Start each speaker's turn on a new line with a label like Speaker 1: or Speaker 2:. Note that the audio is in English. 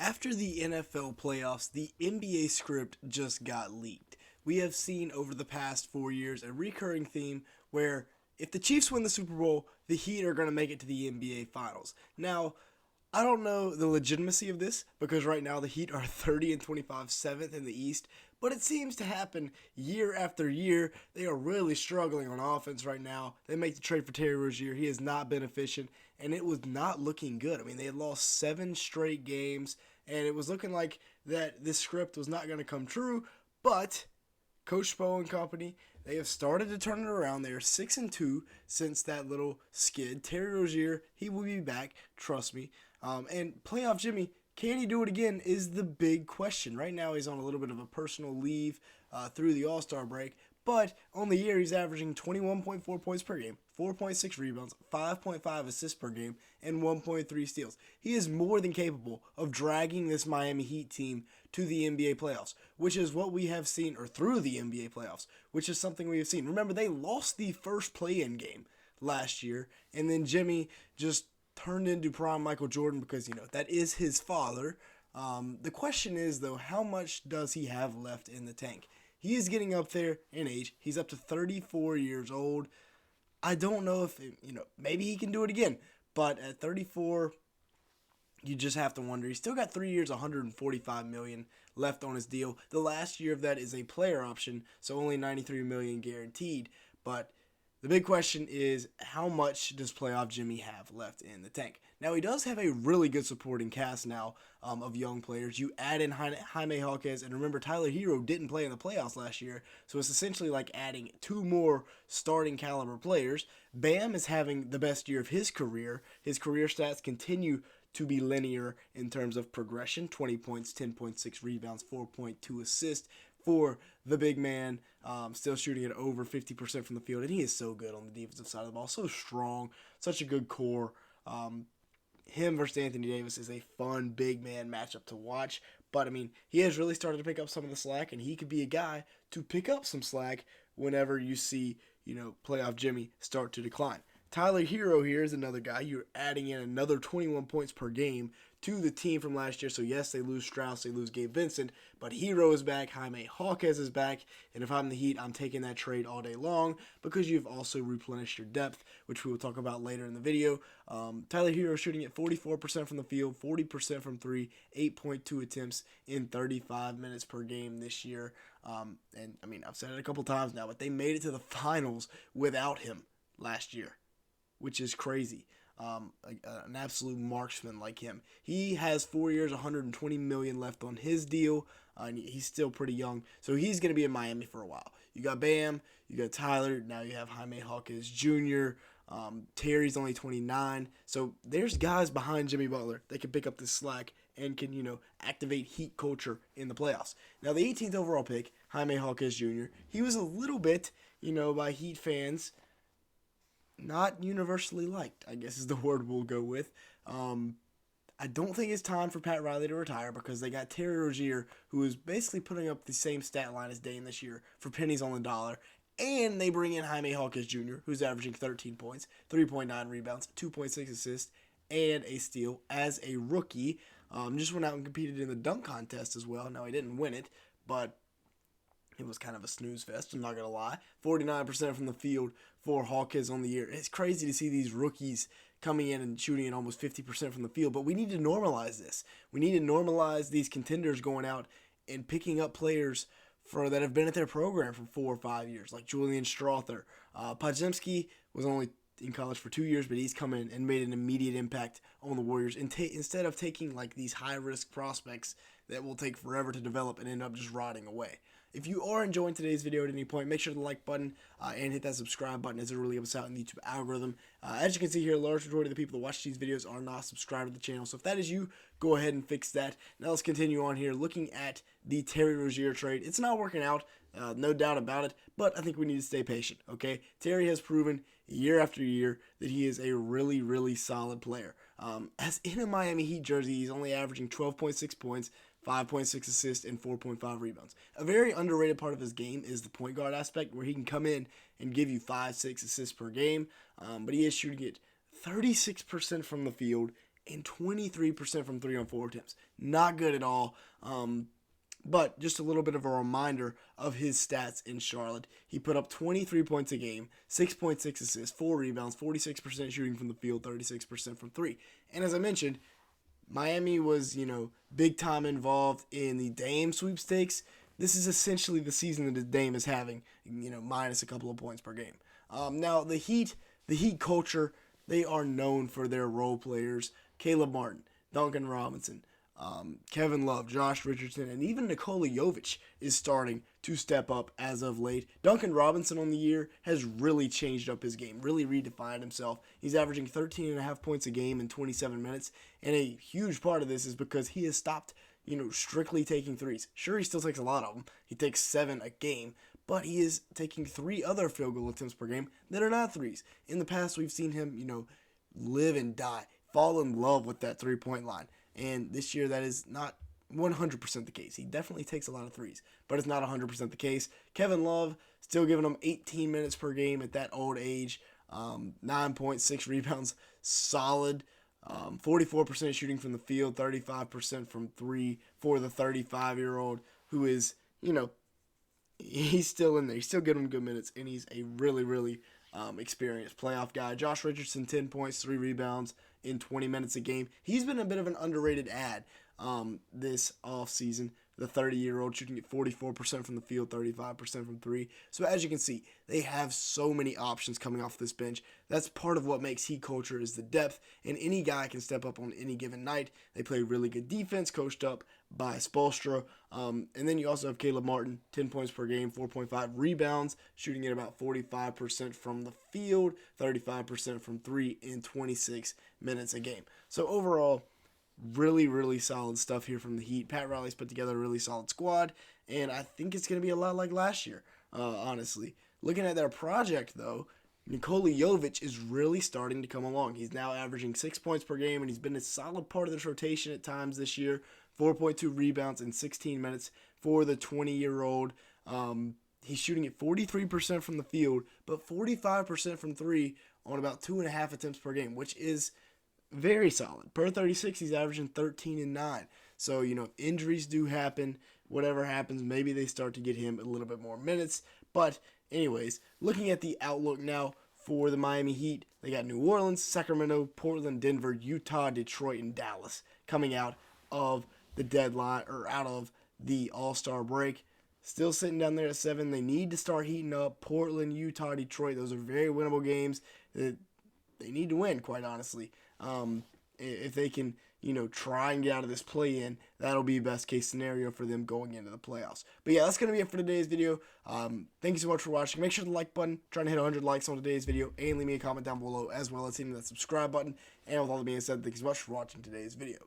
Speaker 1: After the NFL playoffs, the NBA script just got leaked. We have seen over the past 4 years a recurring theme where if the Chiefs win the Super Bowl, the Heat are going to make it to the NBA Finals. Now, I don't know the legitimacy of this because right now the Heat are 30 and 25, seventh in the East, but it seems to happen year after year. They are really struggling on offense right now. They make the trade for Terry Rozier. He has not been efficient, and it was not looking good. I mean, they had lost 7 straight games, and it was looking like that this script was not going to come true, but Coach Spo and company, they have started to turn it around. They are 6-2 since that little skid. Terry Rozier, he will be back, trust me. And playoff Jimmy, can he do it again? Is the big question. Right now, he's on a little bit of a personal leave through the All Star break, but on the year, he's averaging 21.4 points per game, 4.6 rebounds, 5.5 assists per game, and 1.3 steals. He is more than capable of dragging this Miami Heat team to the NBA playoffs, which is what we have seen, or through the NBA playoffs, which is something we have seen. Remember, they lost the first play-in game last year, and then Jimmy just turned into prime Michael Jordan because, that is his father. The question is, though, how much does he have left in the tank? He is getting up there in age. He's up to 34 years old. I don't know if, maybe he can do it again. But at 34, you just have to wonder. He's still got 3 years, 145 million left on his deal. The last year of that is a player option, so only 93 million guaranteed. But the big question is, how much does playoff Jimmy have left in the tank? Now, he does have a really good supporting cast now of young players. You add in Jaime Jaquez, and remember, Tyler Herro didn't play in the playoffs last year, so it's essentially like adding 2 more starting caliber players. Bam is having the best year of his career. His career stats continue to be linear in terms of progression: 20 points, 10.6 rebounds, 4.2 assists for the big man, still shooting at over 50% from the field, and he is so good on the defensive side of the ball, so strong, such a good core. Him versus Anthony Davis is a fun big man matchup to watch, but I mean, he has really started to pick up some of the slack, and he could be a guy to pick up some slack whenever you see, playoff Jimmy start to decline. Tyler Herro here is another guy. You're adding in another 21 points per game to the team from last year. So, yes, they lose Strauss, they lose Gabe Vincent, but Herro is back, Jaime Jaquez is back, and if I'm the Heat, I'm taking that trade all day long because you've also replenished your depth, which we will talk about later in the video. Tyler Herro shooting at 44% from the field, 40% from 3, 8.2 attempts in 35 minutes per game this year. And, I mean, I've said it a couple times now, but they made it to the finals without him last year, which is crazy. An absolute marksman like him. He has 4 years, 120 million left on his deal. And he's still pretty young, so he's going to be in Miami for a while. You got Bam, you got Tyler, now you have Jaime Jaquez Jr. Terry's only 29, so there's guys behind Jimmy Butler that can pick up this slack and can, activate Heat culture in the playoffs. Now, the 18th overall pick, Jaime Jaquez Jr., he was a little bit, by Heat fans, not universally liked, I guess is the word we'll go with. I don't think it's time for Pat Riley to retire because they got Terry Rozier, who is basically putting up the same stat line as Dame this year for pennies on the dollar. And they bring in Jaime Jaquez Jr., who's averaging 13 points, 3.9 rebounds, 2.6 assists, and a steal as a rookie. Just went out and competed in the dunk contest as well. Now, he didn't win it, but it was kind of a snooze fest, I'm not going to lie. 49% from the field for Hawkins on the year. It's crazy to see these rookies coming in and shooting at almost 50% from the field, but we need to normalize this. We need to normalize these contenders going out and picking up players that have been at their program for 4 or 5 years, like Julian Strother. Podziemski was only in college for 2 years, but he's come in and made an immediate impact on the Warriors. Instead of taking like these high-risk prospects that will take forever to develop and end up just rotting away. If you are enjoying today's video at any point, make sure to like button and hit that subscribe button as it really helps out in the YouTube algorithm. As you can see here, a large majority of the people that watch these videos are not subscribed to the channel. So if that is you, go ahead and fix that. Now let's continue on here looking at the Terry Rozier trade. It's not working out, no doubt about it, but I think we need to stay patient, okay? Terry has proven year after year that he is a really, really solid player. As in a Miami Heat jersey, he's only averaging 12.6 points, 5.6 assists, and 4.5 rebounds. A very underrated part of his game is the point guard aspect, where he can come in and give you 5-6 assists per game, but he is shooting it 36% from the field, and 23% from 3 on 4 attempts. Not good at all. But just a little bit of a reminder of his stats in Charlotte. He put up 23 points a game, 6.6 assists, 4 rebounds, 46% shooting from the field, 36% from 3. And as I mentioned, Miami was, big time involved in the Dame sweepstakes. This is essentially the season that the Dame is having, minus a couple of points per game. Now, the Heat culture, they are known for their role players. Caleb Martin, Duncan Robinson, Kevin Love, Josh Richardson, and even Nikola Jovic is starting to step up as of late. Duncan Robinson on the year has really changed up his game, really redefined himself. He's averaging 13.5 points a game in 27 minutes, and a huge part of this is because he has stopped, strictly taking threes. Sure, he still takes a lot of them. He takes 7 a game, but he is taking 3 other field goal attempts per game that are not threes. In the past, we've seen him, live and die, fall in love with that three-point line. And this year, that is not 100% the case. He definitely takes a lot of threes, but it's not 100% the case. Kevin Love, still giving him 18 minutes per game at that old age. 9.6 rebounds, solid. 44% shooting from the field, 35% from 3 for the 35-year-old who is, he's still in there. He's still getting good minutes, and he's a really, really experienced playoff guy. Josh Richardson, 10 points, 3 rebounds in 20 minutes a game. He's been a bit of an underrated ad this offseason. The 30-year-old shooting at 44% from the field, 35% from 3. So as you can see, they have so many options coming off this bench. That's part of what makes Heat culture is the depth, and any guy can step up on any given night. They play really good defense, coached up by Spoelstra. And then you also have Caleb Martin, 10 points per game, 4.5 rebounds, shooting at about 45% from the field, 35% from 3 in 26 minutes a game. So overall, really, really solid stuff here from the Heat. Pat Riley's put together a really solid squad, and I think it's going to be a lot like last year, honestly. Looking at their project, though, Nikola Jovic is really starting to come along. He's now averaging 6 points per game, and he's been a solid part of this rotation at times this year. 4.2 rebounds in 16 minutes for the 20-year-old. He's shooting at 43% from the field, but 45% from 3 on about 2.5 attempts per game, which is very solid. Per 36, he's averaging 13 and 9. So, injuries do happen. Whatever happens, maybe they start to get him a little bit more minutes. But anyways, looking at the outlook now for the Miami Heat, they got New Orleans, Sacramento, Portland, Denver, Utah, Detroit, and Dallas coming out of the deadline or out of the All-Star break. Still sitting down there at 7. They need to start heating up. Portland, Utah, Detroit, those are very winnable games that they need to win, quite honestly. If they can, try and get out of this play-in, that'll be best case scenario for them going into the playoffs. But yeah, that's going to be it for today's video. Thank you so much for watching. Make sure the like button, trying to hit 100 likes on today's video, and leave me a comment down below, as well as hitting that subscribe button. And with all that being said, thank you so much for watching today's video.